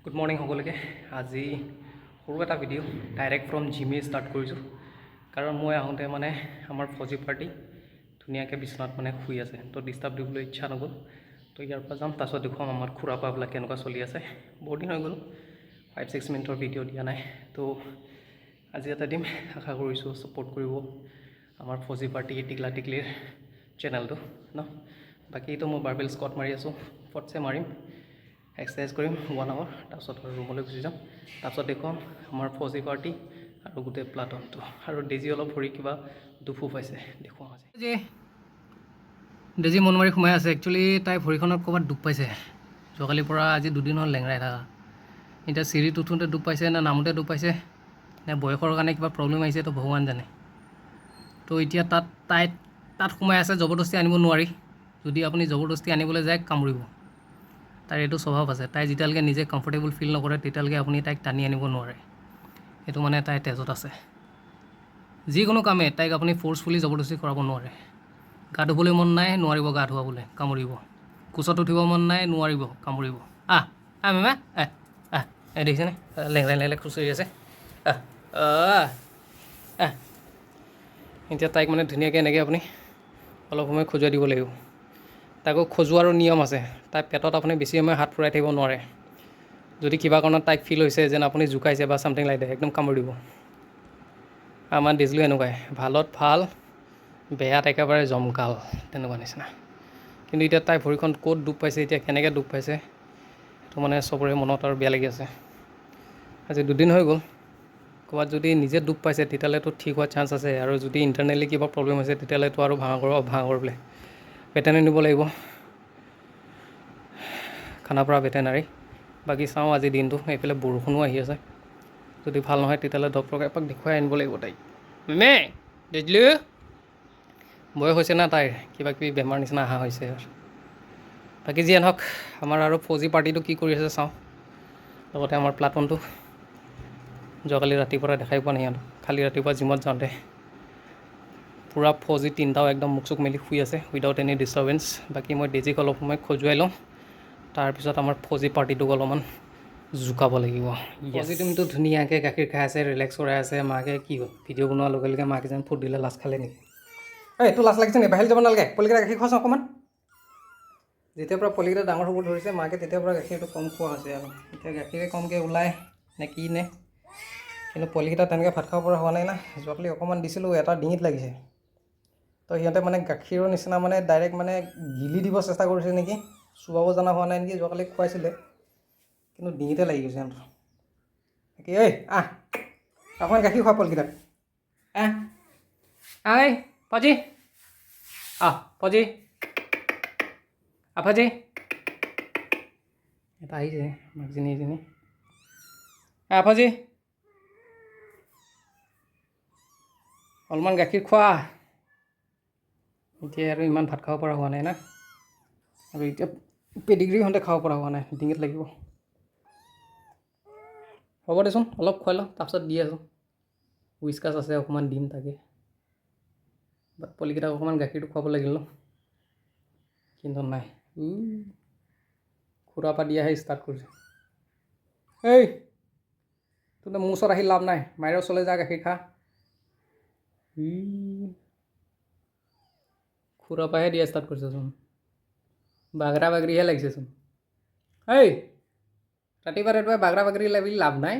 Good morning সকলোকে। আজি সৰু এটা ভিডিঅ' ডাইৰেক্ট ফ্ৰম জিমে ষ্টাৰ্ট কৰিছোঁ। কাৰণ মই আহোঁতে মানে আমাৰ ফৌজি পাৰ্টি ধুনীয়াকৈ বিচনাত মানে শুই আছে, তো ডিষ্টাৰ্ব দিবলৈ ইচ্ছা নগ'ল। তো ইয়াৰ পৰা যাম, তাৰপিছত দেখুৱাম আমাৰ খুৰাপাবিলাক কেনেকুৱা চলি আছে। বহুত দিন হৈ গ'ল 5-6 মিনিটৰ ভিডিঅ' দিয়া নাই, তো আজি এটা দিম। আশা কৰিছোঁ ছাপোৰ্ট কৰিব আমাৰ ফৌজি পাৰ্টি টিকলা টিকলিৰ চেনেলটো ন। বাকীতো মই বাৰ্বেল স্কট মাৰি আছোঁ, ফটছে মাৰিম, এক্সাৰচাইজ কৰিম 1 আৱাৰ, তাৰপিছত আৰু ৰুমলৈ গুচি যাম। তাৰপিছত দেখুৱাম আমাৰ ফৌজি পাৰ্টি আৰু গোটেই প্লাটনটো। আৰু ডেজি অলপ ভৰি কিবা দুখো পাইছে, দেখুৱাম আজি। ডেজি মন মাৰি সোমাই আছে। একচুৱেলি তাই ভৰিখনত ক'ৰবাত দুখ পাইছে, যোৱাকালিৰ পৰা আজি 2 দিন হ'ল লেংৰাই থাকা। এতিয়া চিৰিত উঠোঁতে দুখ পাইছে নে নামোতে দুখ পাইছে নে বয়সৰ কাৰণে কিবা প্ৰব্লেম আহিছে, তো ভগৱান জানে। তো এতিয়া তাত সোমাই আছে, জবৰদস্তি আনিব নোৱাৰি। যদি আপুনি জবৰদস্তি আনিবলৈ যায় কামুৰিব। তাইৰ এইটো স্বভাৱ আছে, তাই যেতিয়ালৈকে নিজে কমফৰ্টেবল ফিল নকৰে তেতিয়ালৈকে আপুনি তাইক টানি আনিব নোৱাৰে। এইটো মানে তাইৰ তেজত আছে। যিকোনো কামে তাইক আপুনি ফ'ৰ্চফুলি জবৰদস্তি কৰাব নোৱাৰে। গা ধুবলৈ মন নাই, নোৱাৰিব গা ধুৱাবলৈ, কামুৰিব। কোচত উঠিব মন নাই, নোৱাৰিব, কামুৰিব। মেমা দেখিছেনে লেংৰাই লেংৰাই খুচৰি আছে। এতিয়া তাইক মানে ধুনীয়াকৈ এনেকৈ আপুনি অলপ সময় খজুৱাই দিব লাগিব। তাকো খজুৱাৰো নিয়ম আছে। তাই পেটত আপুনি বেছি সময় হাত ফুৰাই থাকিব নোৱাৰে। যদি কিবা কাৰণত তাইক ফিল হৈছে যেন আপুনি জোকাইছে বা ছামথিং লাইক দেট, একদম কামুৰি দিব। আমাৰ ডিজলো এনেকুৱাই, ভালত ভাল, বেয়াত একেবাৰে জমকাল, তেনেকুৱা নিচিনা। কিন্তু এতিয়া তাই ভৰিখন ক'ত দুখ পাইছে, এতিয়া কেনেকৈ দুখ পাইছে, সেইটো মানে চবৰে মনত আৰু বেয়া লাগি আছে। আজি 2 দিন হৈ গ'ল। ক'ৰবাত যদি নিজে দুখ পাইছে তেতিয়াহ'লেতো ঠিক হোৱাৰ চান্স আছে, আৰু যদি ইণ্টাৰনেলি কিবা প্ৰব্লেম হৈছে তেতিয়াহ'লেতো আৰু ভাঙৰ বোলে ভেটেনেৰি নিব লাগিব, খানাপাৰা ভেটেনাৰী। বাকী চাওঁ আজি দিনটো, এইফালে বৰষুণো আহি আছে। যদি ভাল নহয় তেতিয়াহ'লে ডক্টৰক এপাক দেখুৱাই আনিব লাগিব তাইক। দেখিলো বয়স হৈছে না তাইৰ, কিবাকিবি বেমাৰ নিচিনা অহা হৈছে। বাকী যিয়ে নহওক, আমাৰ আৰু ফৌজি পাৰ্টিটো কি কৰি আছে চাওঁ, লগতে আমাৰ প্লাটনটো। যোৱাকালি ৰাতিৰ পৰা দেখাই পোৱা নাই সিহঁতক, খালি ৰাতিপুৱা জিমত যাওঁতে পূৰা ফৌজি 3টাও একদম মুখ চুখ মেলি শুই আছে উইদাউট এনি ডিষ্টাৰ্বেঞ্চ। বাকী মই ডেজিক অলপ সময় খজুৱাই লওঁ, তাৰপিছত আমাৰ ফৌজি পাৰ্টিটোক অলপমান জোকাব লাগিব। ফৌজি টিমটো ধুনীয়াকৈ গাখীৰ খাই আছে, ৰিলেক্স কৰাই আছে। মাকে কি হ'ল, ভিডিঅ' বনোৱাৰ লগে লগে মাকে যেন ফুট দিলে লাজ খালে নেকি? এইটো লাজ লাগিছে নেকি? বাহিৰত যাব নালাগে, পলিকেইটা গাখীৰ খোৱাচোন অকণমান। যেতিয়াৰ পৰা পলিকেইটা ডাঙৰ হ'ব ধৰিছে মাকে তেতিয়াৰ পৰা গাখীৰটো কম খোৱা হৈছে। আৰু এতিয়া গাখীৰে কমকৈ ওলায় নে কি নে, কিন্তু পলিকেইটা তেনেকৈ ভাত খাব পৰা হোৱা নাই না। যোৱাকালি অকণমান দিছিলোঁ, এটা ডিঙিত লাগিছে। তো সিহঁতে মানে গাখীৰৰ নিচিনা মানে ডাইৰেক্ট মানে গিলি দিব চেষ্টা কৰিছে নেকি, চুবাব জনা হোৱা নাই নেকি। যোৱাকালি খুৱাইছিলে কিন্তু ডিঙিতে লাগি গৈছে সিহঁতৰ। অকণমান গাখীৰ খোৱা পলকেইটাক। ফৌজি ফৌজি ফৌজি এটা আহিছে মাকজনী এজনী। ফৌজি অলপমান গাখীৰ খোৱা। এতিয়া আৰু ইমান ভাত খাব পৰা হোৱা নাই না, আৰু এতিয়া পেডিগ্ৰী হ'লে খাব পৰা হোৱা নাই, ডিঙিত লাগিব। হ'ব দেচোন, অলপ খুৱাই লওঁ, তাৰপিছত দি আছোঁ। হুইস্কাছ আছে, অকণমান দিম তাকে। বাট পলিকেইটাক অকণমান গাখীৰটো খুৱাব লাগিল ন, কিন্তু নাই। খুৰাপা দিয়াহে ষ্টাৰ্ট কৰিছে। তোৰ মোৰ ওচৰত আহি লাভ নাই, মাইৰৰ ওচৰলৈ যা, গাখীৰ খা। খুৰাপাহে দিয়া ষ্টাৰ্ট কৰিছেচোন, বাগৰা বাগৰিহে লাগিছেচোন। ৰাতিপুৱা বাগৰা বাগৰি লাগি লাভ নাই।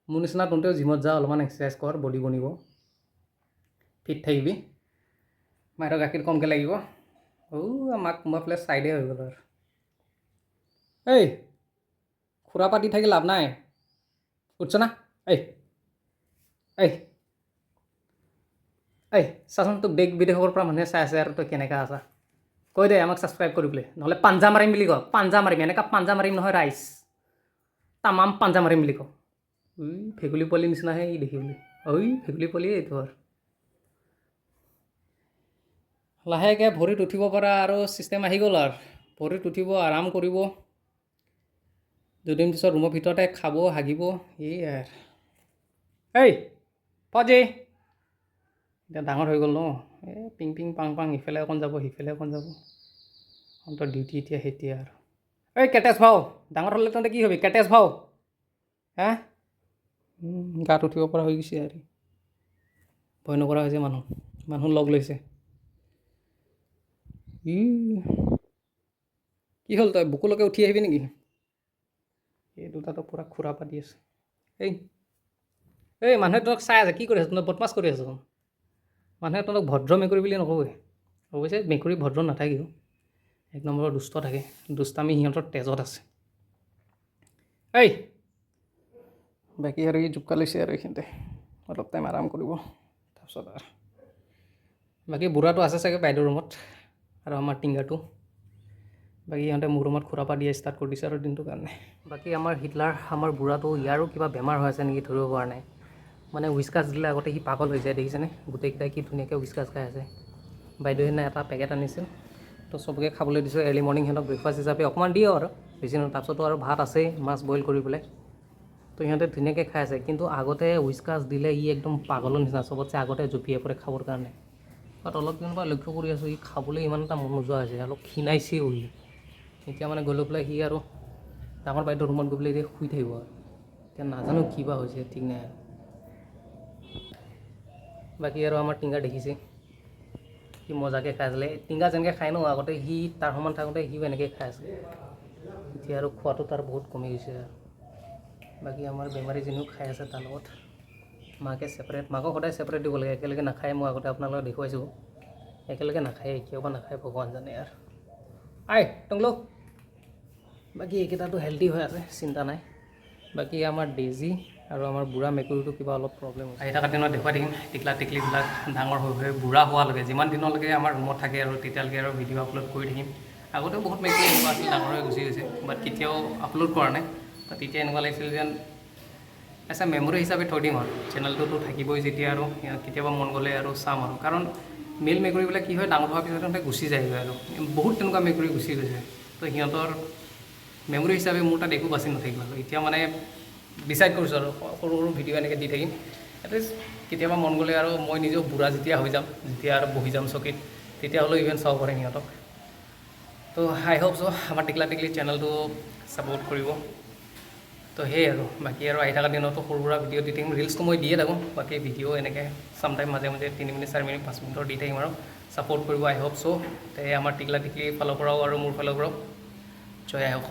মোৰ নিচিনা তহঁতেও জিমত যা, অলপমান এক্সাৰচাইজ কৰ, বডি বনিব, ফিট থাকিবি। মাইৰৰ গাখীৰ কমকৈ লাগিব। মাক কোনোবা ফালে চাইডে হৈ গ'ল আৰু। খুৰাপা দি থাকি লাভ নাই, উঠছ না। চাচোন, তোক দেশ বিদেশৰ পৰা মানুহে চাই আছে আৰু তই কেনেকৈ আছা। কৈ দে আমাক ছাবস্ক্ৰাইব কৰিবলৈ, নহ'লে পাঞ্জা মাৰিম বুলি ক। পাঞ্জা মাৰিম, এনেকুৱা পাঞ্জা মাৰিম নহয় ৰাইজ, তামাম পাঞ্জা মাৰিম বুলি ক। ভেকুলী পোৱালি নিচিনাহে ই দেখিবলৈ। ভেকুলী পোৱালিয়ে এইটো আৰু। লাহেকৈ ভৰিত উঠিব পৰা আৰু ছিষ্টেম আহি গ'ল আৰু। ভৰিত উঠিব, আৰাম কৰিব, 2 দিন পিছত ৰুমৰ ভিতৰতে খাব, হাগিব। ফৌজি এতিয়া ডাঙৰ হৈ গ'ল ন, পিং পিং পাং পাং, ইফালে অকণ যাব, সিফালে অকণ যাব। ডিউটি এতিয়া সেইটোৱে আৰু। এই কেটেচ ভাও ডাঙৰ হ'লে তহঁতে কি হবি কেটেচ ভাও হা গাত উঠিব পৰা হৈ গৈছে আৰু ভয় নকৰা হৈছে মানুহ লগ লৈছে কি হ'ল তই বুকুলৈকে উঠি আহিবি নেকি এই দুটাতো পূৰা খুৰা পাতি আছে এই এই মানুহে তহঁতক চাই আছে কি কৰি আছ তহঁতক বদমাছ কৰি আছ মানুহে তহঁতক ভদ্ৰ মেকুৰী বুলি নক'বই অৱশ্যে মেকুৰী ভদ্ৰ নাথাকেও এক নম্বৰৰ দুষ্ট থাকে দুষ্টামি সিহঁতৰ তেজত আছে এই বাকী আৰু এই জোপকা লৈছে আৰু এইখিনিতে অলপ টাইম আৰাম কৰিব তাৰপিছত আৰু বাকী বুঢ়াটো আছে চাগে বাইদেউৰ ৰুমত আৰু আমাৰ টিংগাটো বাকী সিহঁতে মোৰ ৰুমত খুৰাপা দিয়ে ষ্টাৰ্ট কৰি দিছে আৰু দিনটোৰ কাৰণে বাকী আমাৰ হিটলাৰ আমাৰ বুঢ়াটো ইয়াৰো কিবা বেমাৰ হৈ আছে নেকি ধৰিব পৰা নাই মানে উইচকাছ দিলে আগতে সি পাগল হৈ যায় দেখিছেনে গোটেইকেইটাই কি ধুনীয়াকৈ উইচকাছ খাই আছে বাইদেৱে সেইদিনা এটা পেকেট আনিছিল তো চবকে খাবলৈ দিছোঁ এৰ্লি মৰ্ণিং সিহঁতক ব্ৰেকফাষ্ট হিচাপে অকণমান দিয়ে আৰু বেছি নহয় তাৰপিছতো আৰু ভাত আছেই মাছ বইল কৰি পেলাই তো সিহঁতে ধুনীয়াকৈ খাই আছে কিন্তু আগতে উইচকাছ দিলে ই একদম পাগলৰ নিচিনা চবতছে আগতে জঁপিয়াই পৰে খাবৰ কাৰণে বাট অলপ দিনৰ পৰা লক্ষ্য কৰি আছোঁ ই খাবলৈ ইমান এটা মন নোযোৱা হৈছে অলপ ক্ষীণাইছেও ই এতিয়া মানে গৈ লৈ পেলাই সি আৰু ডাঙৰ বাইদেউৰ ৰুমত গৈ পেলাই এতিয়া শুই থাকিব আৰু এতিয়া নাজানো কি বা হৈছে ঠিক নাই বাকী আৰু আমাৰ টিংগা দেখিছে সি মজাকৈ খাই আছিলে টিংগা যেনেকৈ খাই ন আগতে সি তাৰ সমান থাকোঁতে সিও এনেকৈ খাই আছে এতিয়া আৰু খোৱাটো তাৰ বহুত কমি গৈছে আৰু বাকী আমাৰ বেমাৰীজনীও খাই আছে তাৰ লগত মাকে ছেপাৰেট মাকক সদায় ছেপাৰেট দিব লাগে একেলগে নাখায় মই আগতে আপোনালোকক দেখুৱাইছোঁ একেলগে নাখায় কিয় বা নাখায় ভগৱান জানে আৰু আই টংলো বাকী এইকেইটাতো হেল্ডি হৈ আছে চিন্তা নাই বাকী আমাৰ ডেজি আৰু আমাৰ বুঢ়া মেকুৰীটো কিবা অলপ প্ৰব্লেম হৈছে আহি থকা দিনত দেখুৱাই থাকিম টিকলা টিকলিবিলাক ডাঙৰ হৈ বুঢ়া হোৱালৈকে যিমান দিনলৈকে আমাৰ ৰুমত থাকে আৰু তেতিয়ালৈকে আৰু ভিডিঅ' আপলোড কৰি থাকিম আগতেও বহুত মেকুৰী এনেকুৱা আছিল ডাঙৰ হৈ গুচি গৈছে বাট কেতিয়াও আপলোড কৰা নাই তো তেতিয়া এনেকুৱা লাগিছিল যেন এছা মেমৰি হিচাপে থৈ দিম আৰু চেনেলটোতো থাকিবই যেতিয়া আৰু কেতিয়াবা মন গ'লে আৰু চাম আৰু কাৰণ মেল মেকুৰীবিলাক কি হয় ডাঙৰ হোৱাৰ পিছত সিহঁতে গুচি যায়গৈ আৰু বহুত তেনেকুৱা মেকুৰী গুচি গৈছে তো সিহঁতৰ মেমৰি হিচাপে মোৰ তাত একো বাচি নাথাকিব আৰু এতিয়া মানে ডিচাইড কৰিছোঁ আৰু সৰু সৰু ভিডিঅ' এনেকৈ দি থাকিম এটলিষ্ট কেতিয়াবা মন গ'লে আৰু মই নিজেও বুঢ়া যেতিয়া হৈ যাম যেতিয়া আৰু বহি যাম চকীত তেতিয়াহ'লেও ইভেন চাব পাৰিম সিহঁতক তো আই হোপ চ' আমাৰ টিকলা টিকলি চেনেলটো ছাপোৰ্ট কৰিব তো সেয়ে আৰু বাকী আৰু আহি থকা দিনতো সৰু সুৰা ভিডিঅ' দি থাকিম ৰিলচটো মই দিয়ে থাকোঁ বাকী ভিডিঅ' এনেকৈ চামটাইম মাজে মাজে 3 মিনিট 4 মিনিট 5 মিনিটৰ দি থাকিম আৰু ছাপোৰ্ট কৰিব আই হোপ চ' তে আমাৰ টিকলা টিকলি ফালৰ পৰাও আৰু মোৰ ফালৰ পৰাও জয় আই হোপ